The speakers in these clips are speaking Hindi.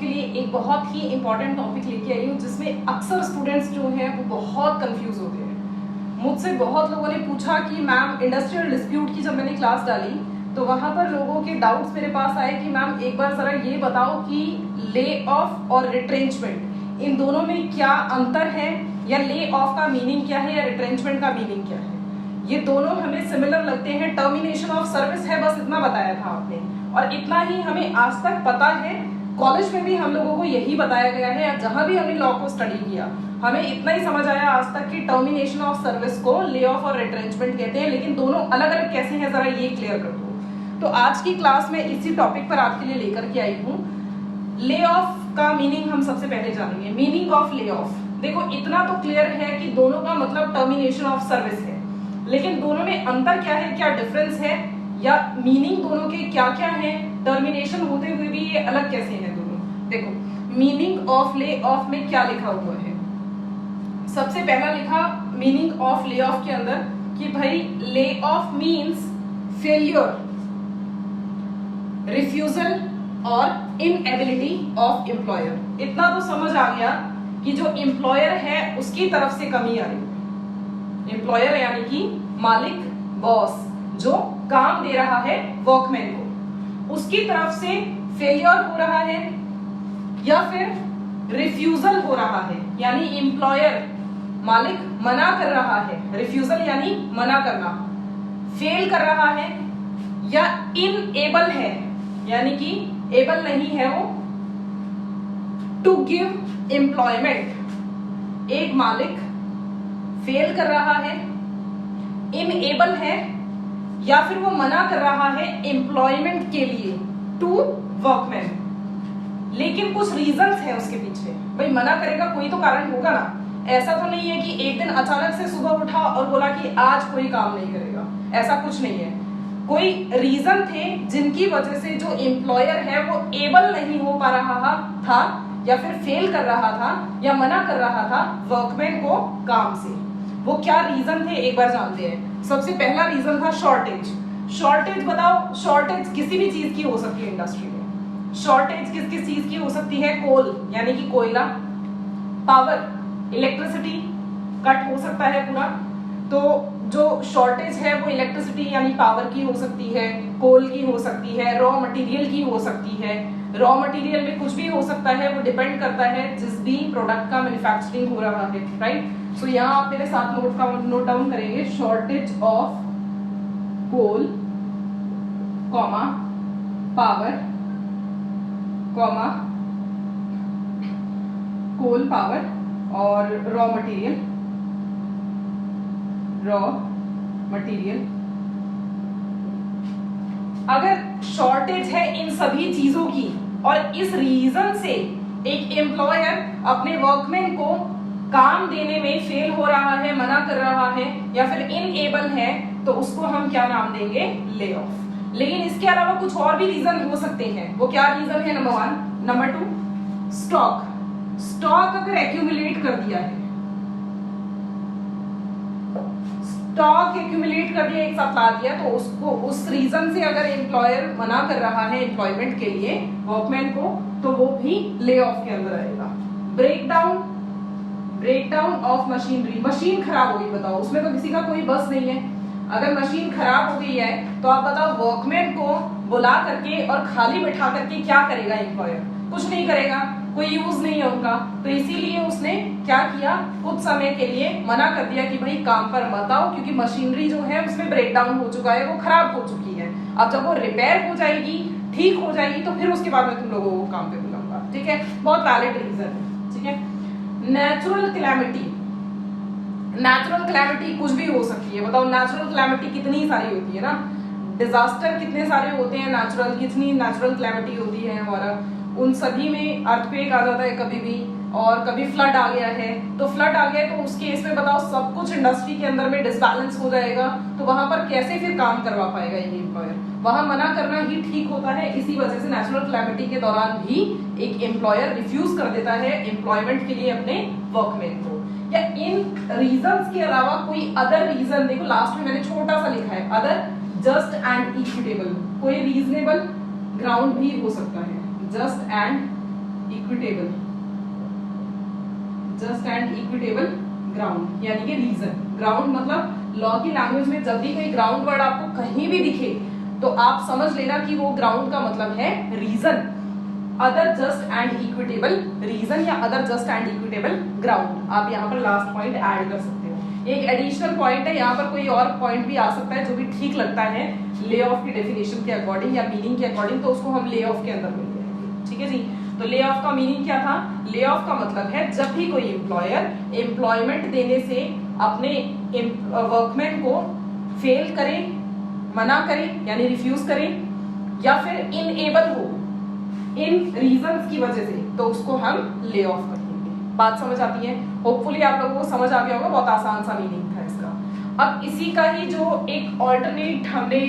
के लिए एक बहुत ही इंपॉर्टेंट टॉपिक लेके आई हूँ जिसमें अक्सर स्टूडेंट्स जो हैं वो बहुत कंफ्यूज होते हैं। मुझसे बहुत लोगों ने पूछा कि मैम इंडस्ट्रियल डिस्प्यूट की जब मैंने क्लास डाली तो वहाँ पर लोगों के डाउट्स मेरे पास आए कि मैम एक बार ज़रा ये बताओ कि ले ऑफ और रिट्रेंचमेंट इन दोनों में क्या अंतर है, या ले ऑफ का मीनिंग क्या है या रिट्रेंचमेंट का मीनिंग क्या है। ये दोनों हमें सिमिलर लगते हैं, टर्मिनेशन ऑफ सर्विस है, बस इतना बताया था आपने, और इतना ही हमें आज तक पता है। कॉलेज में भी हम लोगों को यही बताया गया है, जहां भी हमने लॉ को स्टडी किया हमें इतना ही समझ आया आज तक कि टर्मिनेशन ऑफ सर्विस को ले ऑफ और रिट्रेंचमेंट कहते हैं, लेकिन दोनों अलग अलग कैसे हैं जरा ये क्लियर कर दो। तो आज की क्लास में इसी टॉपिक पर आपके लिए लेकर के आई हूँ। ले ऑफ का मीनिंग हम सबसे पहले जानेंगे। मीनिंग ऑफ ले ऑफ, देखो इतना तो क्लियर है कि दोनों का मतलब टर्मिनेशन ऑफ सर्विस है, लेकिन दोनों में अंतर क्या है, क्या डिफरेंस है, या मीनिंग दोनों के क्या क्या है, टर्मिनेशन होते हुए भी ये अलग कैसे हैं दोनों। देखो मीनिंग ऑफ ले ऑफ में क्या लिखा हुआ है। सबसे पहला लिखा मीनिंग ऑफ ले ऑफ के अंदर कि भाई lay off means failure, refusal और इनएबिलिटी ऑफ एम्प्लॉयर। इतना तो समझ आ गया कि जो एम्प्लॉयर है उसकी तरफ से कमी आ रही है। एम्प्लॉयर यानी कि मालिक, बॉस, जो काम दे रहा है वर्कमैन को, उसकी तरफ से फेलियर हो रहा है या फिर रिफ्यूजल हो रहा है, यानी एम्प्लॉयर मालिक मना कर रहा है, रिफ्यूजल यानी मना करना, फेल कर रहा है, या इनएबल है यानी कि एबल नहीं है वो टू गिव एम्प्लॉयमेंट। एक मालिक फेल कर रहा है, इनएबल है, या फिर वो मना कर रहा है एम्प्लॉयमेंट के लिए टू वर्कमैन, लेकिन कुछ रीजंस है उसके पीछे। भाई मना करेगा कोई तो कारण होगा ना, ऐसा तो नहीं है कि एक दिन अचानक से सुबह उठा और बोला कि आज कोई काम नहीं करेगा, ऐसा कुछ नहीं है। कोई रीजन थे जिनकी वजह से जो एम्प्लॉयर है वो एबल नहीं हो पा रहा था, या फिर फेल कर रहा था, या मना कर रहा था वर्कमैन को काम से। वो क्या रीजन थे एक बार जानते हैं। सबसे पहला रीजन था शॉर्टेज। शॉर्टेज बताओ, शॉर्टेज किसी भी चीज की हो सकती है इंडस्ट्री में। शॉर्टेज किस किस चीज की हो सकती है? कोल यानी कि कोयला, पावर इलेक्ट्रिसिटी कट हो सकता है पूरा, तो जो शॉर्टेज है वो इलेक्ट्रिसिटी यानी पावर की हो सकती है, कोल की हो सकती है, रॉ मटेरियल की हो सकती है। रॉ मटेरियल में कुछ भी हो सकता है, वो डिपेंड करता है जिस भी प्रोडक्ट का मैन्युफैक्चरिंग हो रहा है, राइट। सो यहाँ आप मेरे साथ नोट डाउन करेंगे, shortage of coal, comma power, comma coal power और रॉ मटेरियल, रॉ मटेरियल। अगर शॉर्टेज है इन सभी चीजों की और इस रीजन से एक एम्प्लॉयर अपने वर्कमैन को काम देने में फेल हो रहा है, मना कर रहा है, या फिर इनएबल है, तो उसको हम क्या नाम देंगे? Lay off. लेकिन इसके अलावा कुछ और भी रीजन हो सकते हैं। वो क्या रीजन है? नंबर 1। Number 2 stock. स्टॉक अगर एक्यूमुलेट कर दिया है, स्टॉक एक्यूमुलेट कर दिया, एक साथ ला दिया, तो उसको उस रीजन से अगर एम्प्लॉयर मना कर रहा है एम्प्लॉयमेंट के लिए वर्कमैन को, तो वो भी ले ऑफ के अंदर आएगा। Breakdown of machinery. मशीन खराब हो गई, बताओ, उसमें तो किसी का कोई बस नहीं है। अगर मशीन खराब हो गई है तो आप बताओ वर्कमैन को बुला करके और खाली बैठा करके क्या करेगा एम्प्लॉयर? कुछ नहीं करेगा, कोई यूज नहीं है उनका, तो इसीलिए उसने क्या किया, कुछ समय के लिए मना कर दिया कि भाई काम पर मत आओ, क्योंकि मशीनरी जो है उसमें ब्रेकडाउन हो चुका है, वो खराब हो चुकी है। अब जब वो रिपेयर हो जाएगी, ठीक हो जाएगी, तो फिर उसके बाद मैं तुम लोगों को काम पे बुलाऊंगा, ठीक है। बहुत वैलिड रीजन है, ठीक है। Natural calamity. नेचुरल कैलेमिटी कुछ भी हो सकती है, बताओ नेचुरल कैलेमिटी कितनी सारी होती है ना, डिजास्टर कितने सारे होते हैं नेचुरल, कितनी नेचुरल कैलेमिटी होती है हमारा। उन सभी में अर्थक्वेक आ जाता है कभी भी, और कभी फ्लड आ गया है, तो फ्लड आ गया तो उस केस में बताओ सब कुछ इंडस्ट्री के अंदर में डिसबैलेंस हो जाएगा, तो वहां पर कैसे फिर काम करवा पाएगा ये एम्प्लॉयर? वहां मना करना ही ठीक होता है। इसी वजह से नेचुरल कैलेमिटी के दौरान भी एक एम्प्लॉयर रिफ्यूज कर देता है एम्प्लॉयमेंट के लिए अपने वर्कमैन को। या इन रीजंस के अलावा कोई अदर रीजन, देखो लास्ट में मैंने छोटा सा लिखा है अदर जस्ट एंड इक्विटेबल, कोई रीजनेबल ग्राउंड भी हो सकता है, just and equitable, just and equitable ground यानी कि रीजन। ग्राउंड मतलब लॉ की लैंग्वेज में जब भी कहीं ग्राउंड वर्ड आपको कहीं भी दिखे तो आप समझ लेना कि वो ग्राउंड का मतलब है reason, other just and equitable reason या other just and equitable ground. आप यहाँ पर लास्ट पॉइंट ऐड कर सकते हो। एक एडिशनल पॉइंट है, यहाँ पर कोई और पॉइंट भी आ सकता है जो भी ठीक लगता है ले ऑफ की डेफिनेशन के अकॉर्डिंग या मीनिंग के अकॉर्डिंग, तो उसको हम ले ऑफ के अंदर मिल जाएंगे। ठीक है जी। तो ले ऑफ का मीनिंग क्या था? ले ऑफ का मतलब है जब भी कोई एम्प्लॉयर एम्प्लॉयमेंट देने से अपने वर्कमैन को फेल करे, मना करे यानी रिफ्यूज करे, या फिर इनएबल हो इन रीजंस की वजह से, तो उसको हम ले ऑफ करेंगे। बात समझ आती है? होपफुली आप लोगों को समझ आ गया होगा, बहुत आसान सा मीनिंग था इसका। अब इसी का ही जो एक ऑल्टरनेट हमने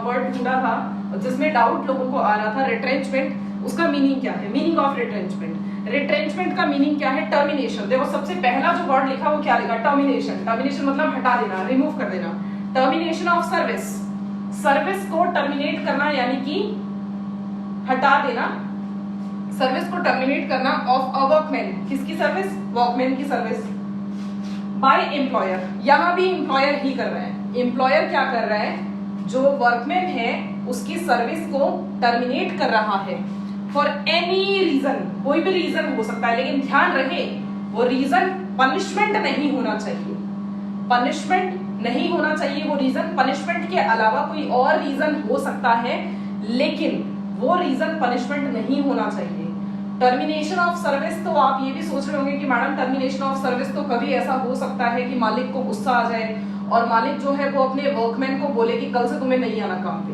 वर्ड ढूंढा था जिसमें डाउट लोगों को आ रहा था, रिट्रेंचमेंट, उसका मीनिंग क्या है? Meaning of retrenchment. रिट्रेंचमेंट का मीनिंग क्या है? टर्मिनेशन। देखो सबसे पहला जो वर्ड लिखा वो क्या लिखा? टर्मिनेशन। टर्मिनेशन मतलब हटा देना, रिमूव कर देना। टर्मिनेशन ऑफ सर्विस, सर्विस को टर्मिनेट करना यानी कि हटा देना, सर्विस को टर्मिनेट करना ऑफ अ वर्कमैन। किसकी सर्विस? वर्कमैन की सर्विस बाय एम्प्लॉयर। यहां भी एम्प्लॉयर ही कर रहा है। एम्प्लॉयर क्या कर रहा है? जो वर्कमैन है उसकी सर्विस को टर्मिनेट कर रहा है फॉर एनी रीजन। कोई भी रीजन हो सकता है, लेकिन ध्यान रहे वो रीजन पनिशमेंट नहीं होना चाहिए। पनिशमेंट नहीं होना चाहिए वो रीजन। पनिशमेंट के अलावा कोई और रीजन हो सकता है, लेकिन वो रीजन पनिशमेंट नहीं होना चाहिए। टर्मिनेशन ऑफ सर्विस, तो आप ये भी सोच रहे होंगे कि मैडम टर्मिनेशन ऑफ सर्विस तो कभी ऐसा हो सकता है कि मालिक को गुस्सा आ जाए और मालिक जो है वो अपने वर्कमैन को बोले कि कल से तुम्हें नहीं आना काम पे।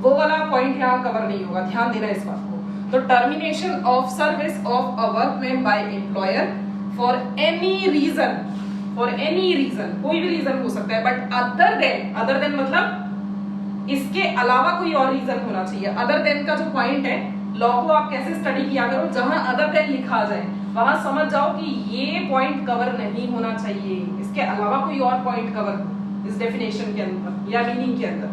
वो वाला पॉइंट यहाँ कवर नहीं होगा, ध्यान देना इस बात को। तो termination of service of a workman by employer for any reason, for any reason, कोई भी रीजन हो सकता है, बट अदर देन मतलब इसके अलावा कोई और रीजन होना चाहिए। अदर देन का जो पॉइंट है, लॉ को आप कैसे स्टडी किया करो, जहां अदर देन लिखा जाए वहां समझ जाओ कि ये पॉइंट कवर नहीं होना चाहिए, इसके अलावा कोई और पॉइंट कवर हो इस डेफिनेशन के अंदर या मीनिंग के अंदर।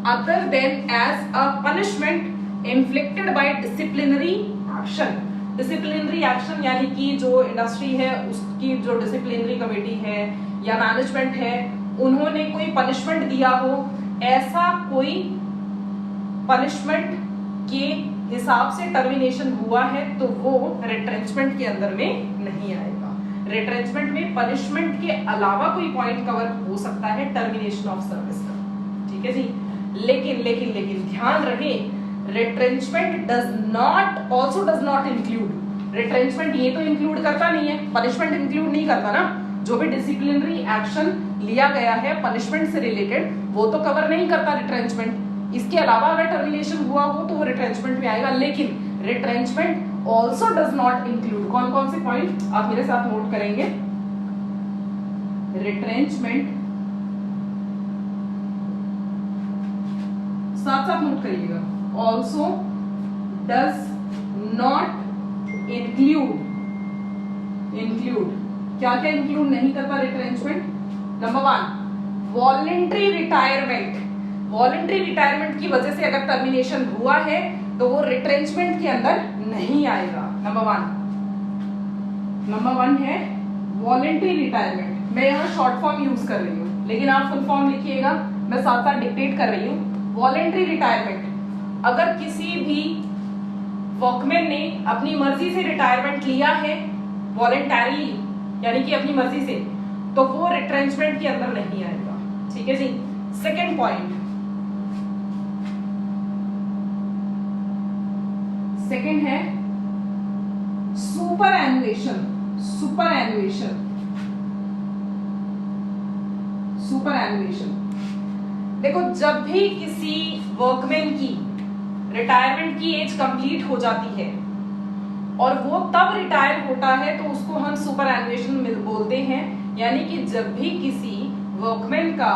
Other than as a punishment inflicted by disciplinary action. Disciplinary action यानी कि जो इंडस्ट्री है उसकी जो डिसिप्लिनरी कमेटी है या मैनेजमेंट है, उन्होंने कोई पनिशमेंट दिया हो, ऐसा कोई पनिशमेंट के हिसाब से टर्मिनेशन हुआ है तो वो रिट्रेंचमेंट के अंदर में नहीं आएगा। रिट्रेंचमेंट में पनिशमेंट के अलावा कोई पॉइंट कवर हो सकता है टर्मिनेशन ऑफ सर्विस का। ठीक है जी। लेकिन ध्यान रहे, retrenchment also does not include. Retrenchment ये तो इंक्लूड करता नहीं है, पनिशमेंट इंक्लूड नहीं करता ना। जो भी डिसिप्लिनरी एक्शन लिया गया है पनिशमेंट से रिलेटेड, वो तो कवर नहीं करता रिट्रेंचमेंट। इसके अलावा अगर टर्मिनेशन हुआ हो तो वो रिट्रेंचमेंट में आएगा, लेकिन retrenchment also does not include. कौन कौन से पॉइंट आप मेरे साथ नोट करेंगे? रिट्रेंचमेंट साथ साथ नोट करिएगा। ऑल्सो डज नॉट इंक्लूड क्या क्या इंक्लूड नहीं करता retrenchment? Number 1 voluntary retirement. Voluntary retirement की वजह से अगर टर्मिनेशन हुआ है तो वो रिट्रेंचमेंट के अंदर नहीं आएगा। नंबर वन है वॉलंटरी रिटायरमेंट। मैं यहाँ शॉर्ट फॉर्म यूज कर रही हूँ, लेकिन आप फुल फॉर्म लिखिएगा, मैं साथ साथ डिक्टेट कर रही हूँ। वॉलंटरी रिटायरमेंट, अगर किसी भी वर्कमैन ने अपनी मर्जी से रिटायरमेंट लिया है, वॉलंटरीली यानी कि अपनी मर्जी से, तो वो रिट्रेंचमेंट के अंदर नहीं आएगा। ठीक है जी। सेकेंड पॉइंट, सेकेंड है सुपर एनुएशन। देखो, जब भी किसी वर्कमैन की रिटायरमेंट की एज कंप्लीट हो जाती है और वो तब रिटायर होता है तो उसको हम सुपर एनुएशन बोलते हैं। यानी कि जब भी किसी वर्कमैन का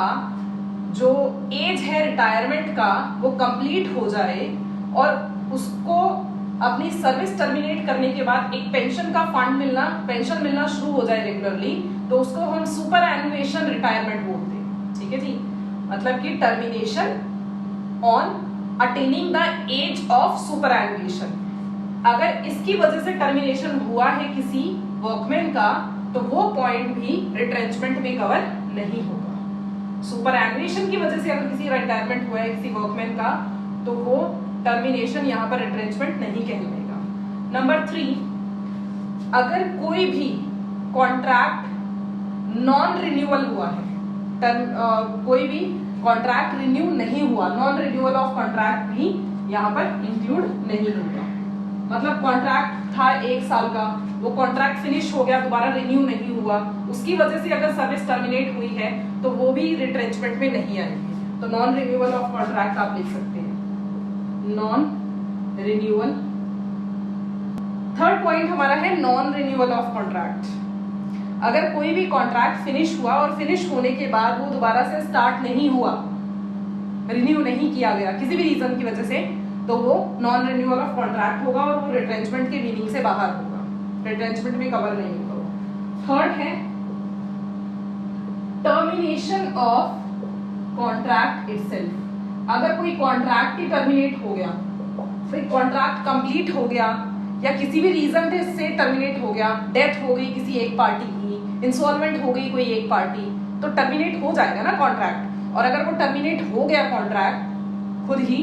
जो एज है रिटायरमेंट का वो कंप्लीट हो जाए और उसको अपनी सर्विस टर्मिनेट करने के बाद एक पेंशन का फंड मिलना, पेंशन मिलना शुरू हो जाए रेगुलरली, तो उसको हम सुपर एनुएशन रिटायरमेंट बोलते हैं। ठीक है जी। मतलब कि termination on attaining the age of superannuation. अगर इसकी वजह से टर्मिनेशन हुआ है किसी वर्कमैन का तो वो पॉइंट भी रिट्रेंचमेंट में कवर नहीं होगा। सुपरएनुएशन की वजह से अगर किसी रिटायरमेंट हुआ है किसी वर्कमैन का तो वो टर्मिनेशन यहाँ पर रिट्रेंचमेंट नहीं कहलाएगा। नंबर 3, अगर कोई भी कॉन्ट्रैक्ट नॉन रिन्यूअल हुआ है, कोई भी कॉन्ट्रैक्ट रिन्यू नहीं हुआ, नॉन रिन्यूअल ऑफ कॉन्ट्रैक्ट भी यहाँ पर इंक्लूड नहीं होगा। मतलब कॉन्ट्रैक्ट था 1 साल का, वो कॉन्ट्रैक्ट फिनिश हो गया, दोबारा रिन्यू नहीं हुआ, उसकी वजह से अगर सर्विस टर्मिनेट हुई है तो वो भी रिट्रेंचमेंट में नहीं आएगी। तो नॉन रिन्यूअल ऑफ कॉन्ट्रैक्ट आप लिख सकते हैं, नॉन रिन्यूअल। थर्ड पॉइंट हमारा है नॉन रिन्यूअल ऑफ कॉन्ट्रैक्ट। अगर कोई भी कॉन्ट्रैक्ट फिनिश हुआ और फिनिश होने के बाद वो दोबारा से स्टार्ट नहीं हुआ, रिन्यू नहीं किया गया किसी भी रीजन की वजह से, तो वो नॉन रिन्यूअल ऑफ कॉन्ट्रैक्ट होगा और वो रिट्रेंचमेंट के मीनिंग से बाहर होगा, रिट्रेंचमेंट में कवर नहीं होगा। थर्ड है टर्मिनेशन ऑफ कॉन्ट्रैक्ट इटसेल्फ। अगर कोई कॉन्ट्रैक्ट ही टर्मिनेट हो गया, फिर कॉन्ट्रैक्ट कंप्लीट हो गया या किसी भी रीजन से टर्मिनेट हो गया, डेथ हो गई किसी एक पार्टी की, इंसॉल्वेंट हो गई कोई एक पार्टी, तो टर्मिनेट हो जाएगा ना कॉन्ट्रैक्ट। और अगर वो टर्मिनेट हो गया कॉन्ट्रैक्ट खुद ही,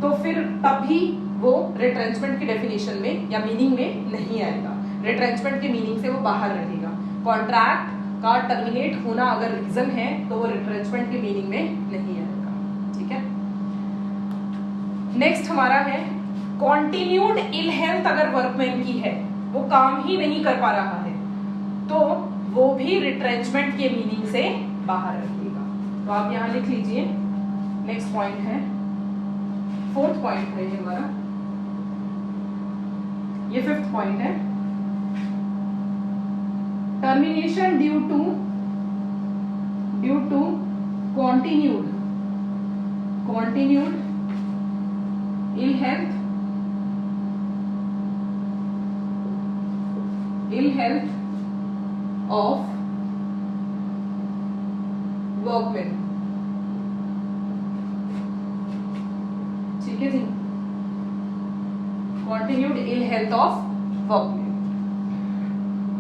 तो फिर तब भी वो रिट्रेंचमेंट की डेफिनेशन में या मीनिंग में नहीं आएगा, रिट्रेंचमेंट के मीनिंग से वो बाहर रहेगा। कॉन्ट्रैक्ट का टर्मिनेट होना अगर रीजन है तो वो रिट्रेंचमेंट के मीनिंग में नहीं आएगा। ठीक है, नेक्स्ट हमारा है कॉन्टिन्यूड इल हेल्थ। अगर वर्कमैन की है, वो काम ही नहीं कर पा रहा है, तो वो भी रिट्रेंचमेंट के मीनिंग से बाहर रहेगा। तो आप यहां लिख लीजिए, नेक्स्ट पॉइंट है, फोर्थ पॉइंट है ये हमारा, ये फिफ्थ पॉइंट है, termination due to continued ill health of workman. ठीक है जी, continued ill health of workman.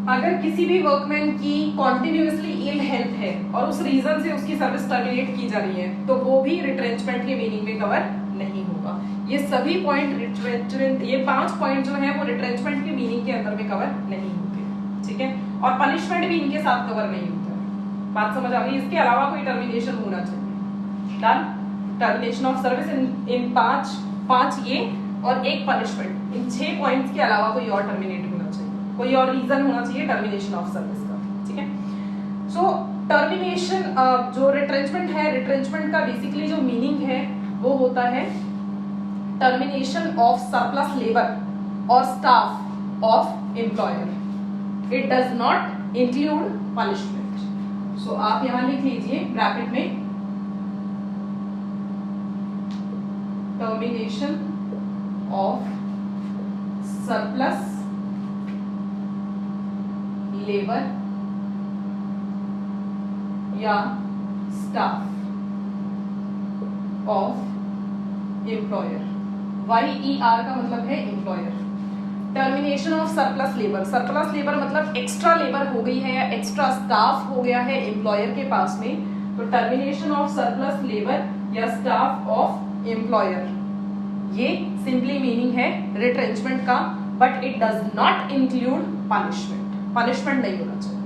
अगर किसी भी वर्कमैन की कॉन्टिन्यूसली इल हेल्थ है और उस रीजन से उसकी सर्विस टर्मिनेट की जा रही है, तो वो भी रिट्रेंचमेंट के मीनिंग में कवर नहीं होगा। ये सभी पॉइंट रिट्रेंचमेंट, ये 5 पॉइंट जो है वो रिट्रेंचमेंट के मीनिंग के अंदर में कवर नहीं होते। ठीक है, और पनिशमेंट भी इनके साथ कवर नहीं होता है। बात समझ आ गई? इसके अलावा कोई टर्मिनेशन होना चाहिए। Done, termination of service in 5 ये और एक पनिशमेंट, इन 6 पॉइंट्स के अलावा कोई और टर्मिनेट होना चाहिए, कोई और रीजन होना चाहिए टर्मिनेशन ऑफ सर्विस का। ठीक है, सो टर्मिनेशन जो रिट्रेंचमेंट है, रिट्रेंचमेंट का बेसिकली जो मीनिंग है वो होता है टर्मिनेशन ऑफ सरप्लस लेबर और staff of employer. It does not include punishment. So आप यहां लिख लीजिए ब्रैकेट में, टर्मिनेशन ऑफ सरप्लस लेबर या स्टाफ ऑफ एम्प्लॉयर। YER का मतलब है employer. Termination of surplus labour, surplus labour मतलब एक्स्ट्रा लेबर हो गई है या एक्स्ट्रा स्टाफ हो गया है एम्प्लॉयर के पास में, तो टर्मिनेशन ऑफ सरप्लस लेबर या स्टाफ ऑफ एम्प्लॉयर, ये सिंपली मीनिंग है रिट्रेंचमेंट का, but it does not include punishment. Punishment नहीं होना चाहिए।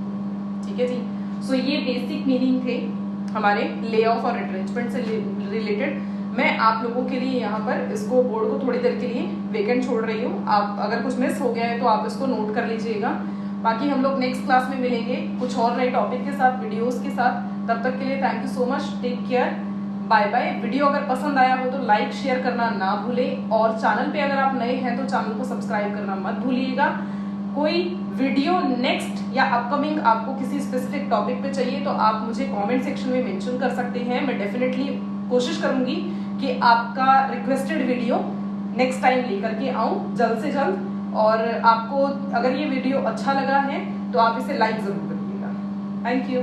ठीक है जी, सो ये बेसिक मीनिंग थे हमारे ले ऑफ और रिट्रेंचमेंट से रिलेटेड। मैं आप लोगों के लिए यहाँ पर इसको बोर्ड को थोड़ी देर के लिए वेकेंट छोड़ रही हूँ। आप अगर कुछ मिस हो गया है तो आप इसको नोट कर लीजिएगा। बाकी हम लोग नेक्स्ट क्लास में मिलेंगे कुछ और नए टॉपिक के साथ, वीडियोस के साथ। तब तक के लिए thank you so much, take care, bye bye. Video अगर पसंद आया हो तो लाइक शेयर करना ना भूलें, और चैनल पे अगर आप नए हैं तो चैनल को सब्सक्राइब करना मत भूलिएगा। कोई वीडियो नेक्स्ट या अपकमिंग आपको किसी स्पेसिफिक टॉपिक पे चाहिए तो आप मुझे कमेंट सेक्शन में मेंशन कर सकते हैं। मैं डेफिनेटली कोशिश करूंगी कि आपका रिक्वेस्टेड वीडियो नेक्स्ट टाइम लेकर के आऊं जल्द से जल्द। और आपको अगर ये वीडियो अच्छा लगा है तो आप इसे लाइक जरूर करिएगा। Thank you.